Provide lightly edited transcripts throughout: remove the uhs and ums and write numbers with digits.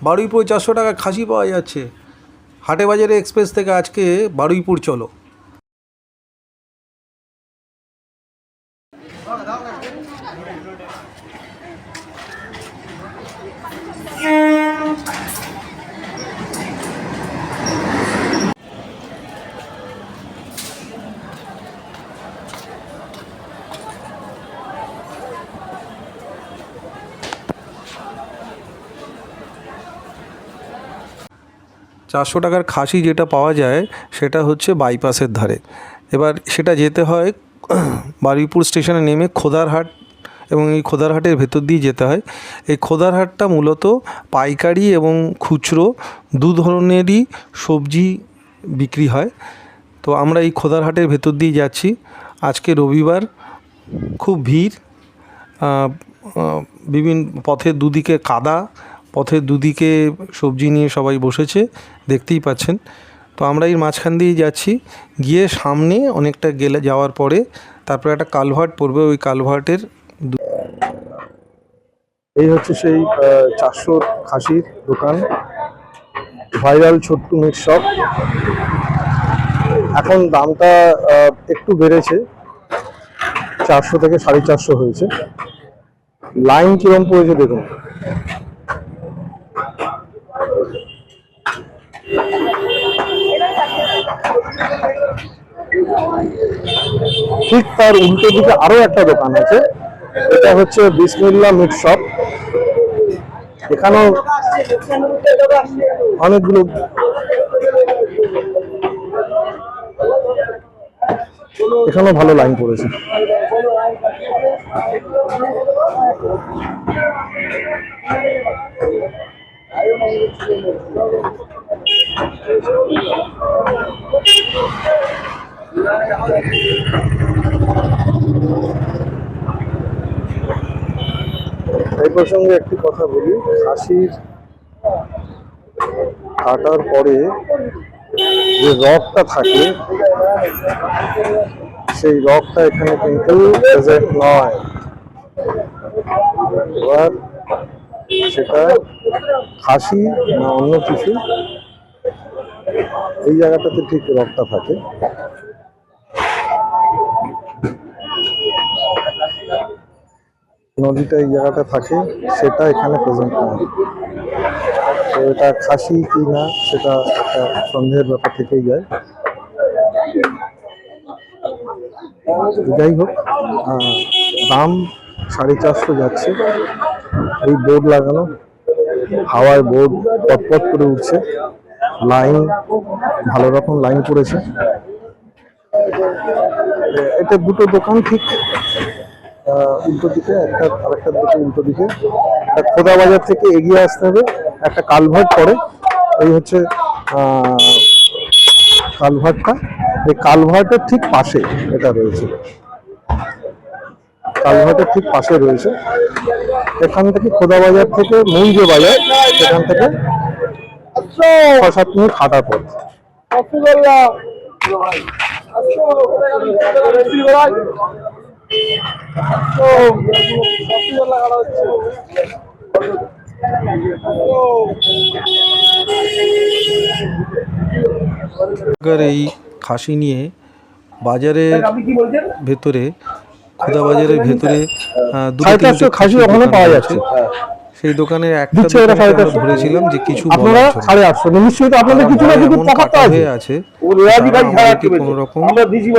বারুইপুর 400 টাকা খাসি পাওয়া যাচ্ছে। হাটে বাজারে এক্সপ্রেস থেকে আজকে বারুইপুর চলো। চারশো টাকার খাসি যেটা পাওয়া যায় সেটা হচ্ছে বাইপাসের ধারে। এবার সেটা যেতে হয় বারুইপুর স্টেশনে নেমে খোদারহাট, এবং এই খোদারহাটের ভেতর দিয়ে যেতে হয়। এই খোদারহাটটা মূলত পাইকারি এবং খুচরো দু ধরনেরই সবজি বিক্রি হয়। তো আমরা এই খোদারহাটের ভেতর দিয়ে যাচ্ছি। আজকে রবিবার, খুব ভিড়। বিভিন্ন পথের দুদিকে কাদা, পথের দুদিকে সবজি নিয়ে সবাই বসেছে, দেখতেই পাচ্ছেন। তো আমরা এই মাঝখান দিয়ে যাচ্ছি, গিয়ে সামনে অনেকটা গেলে যাওয়ার পরে তারপরে একটা কালভার্ট পড়বে। ওই কালভার্টের এই হচ্ছে সেই 400 খাসির দোকান, ভাইরাল ছোট্টু মিট শপ। এখন দামটা একটু বেড়েছে, 400 থেকে 450 হয়েছে। লাইন কিরম পড়েছে দেখুন। ঠিক তার উল্টো দিকে আরো একটা দোকান আছে, এটা হচ্ছে বিসমিল্লাহ মিট শপ। এখানেও অনেকগুলো এখানেও ভালো লাইন পড়েছে। এই প্রসঙ্গে একটি কথা বলি, খাসির কাটার পরে যে রগটা থাকে সেই রগটা এখানে কিন্তু প্রেজেন্ট নয়। এবার সেটা খাসি না অন্য কিছু, এই জায়গাটাতে ঠিক রগটা থাকে। নদীটা এই জায়গাটা থাকে, সেটা এখানে প্রেজেন্ট নয়। তো এটা খাসি কি না সেটা একটা সন্দেহের ব্যাপার থেকেই যায়। যাই হোক, দাম 450 যাচ্ছে। এই বোর্ড লাগানো, হাওয়ায় বোর্ড পটপট করে উঠছে। লাইন, ভালো রকম লাইন পড়েছে। এটা দুটো দোকান ঠিক উল্টো দিকে, একটা আরেকটার দিকে উল্টো দিকে। খোদা বাজার থেকে এগিয়ে আসতে হবে, একটা কালভার্ট পড়ে, এই হচ্ছে কালভার্টটা। এই কালভার্টের ঠিক পাশে এটা রয়েছে, কালভার্টের ঠিক পাশে রয়েছে। এখান থেকে খোদা বাজার থেকে মূল যে বাজার, সেখান থেকে 6-7 মিনিট হাঁটার পথ। এই খাসি নিয়ে বাজারের ভেতরে, খোদা বাজারের ভেতরে 2-3 খাসি ওখানে পাওয়া যাচ্ছে। সেই দোকানের একটা ধরেছিলাম যে কিছু আপনারা 850 নিশ্চয়ই তো আপনাদের কিছু না কিছু টাকা আছে, কোনো রকম কিছু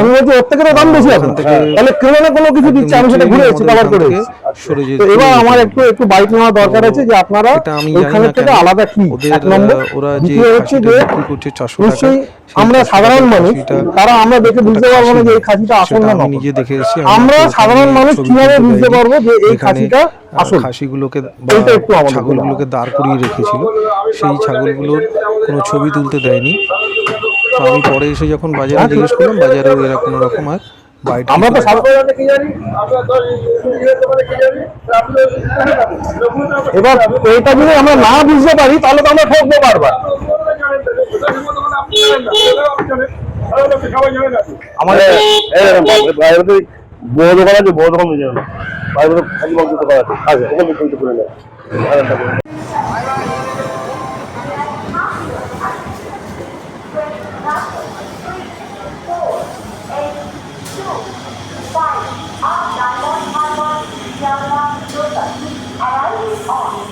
আমি বলছি ওর থেকে দাম বেশি আছে, তাহলে ক্রেনে কোনো কিছু দিচ্ছে, আমি সেটা ঘুরে এসেছি, কভার করে এসেছি। তো এবার আমার একটু বাইক নেওয়া দরকার আছে, যে আপনারা ওইখানে থেকে আলাদা কি এক নম্বর, দ্বিতীয় হচ্ছে যে নিশ্চয়ই আমরা সাধারণ মানুষ, তারা আমরা দেখে বুঝতে পারবো না যে এই খাসিটা আসল না নকল। নিজে দেখে এসেছি, আমরা সাধারণ মানুষ কিভাবে বুঝতে পারবো যে এই খাসিটা আসল? খাসিগুলোকে, ছাগলগুলোকে দাঁড় করিয়ে রেখেছিল, সেই ছাগলগুলোর কোনো ছবি তুলতে দেয়নি। তো আমি পরে এসে যখন বাজারে জিজ্ঞেস করলাম, বাজারেও এরা কোনো রকম আর বাইট। আমরা তো এবার এটা যদি আমরা না বুঝতে পারি তাহলে তো আমরা ঠকবো বারবার। আমাদের বড় দোকান আছে, বড় দোকান বাইরে খাসি মাংস দোকান আছে, ওখানে কিন্তু করে নেয়। Arriving on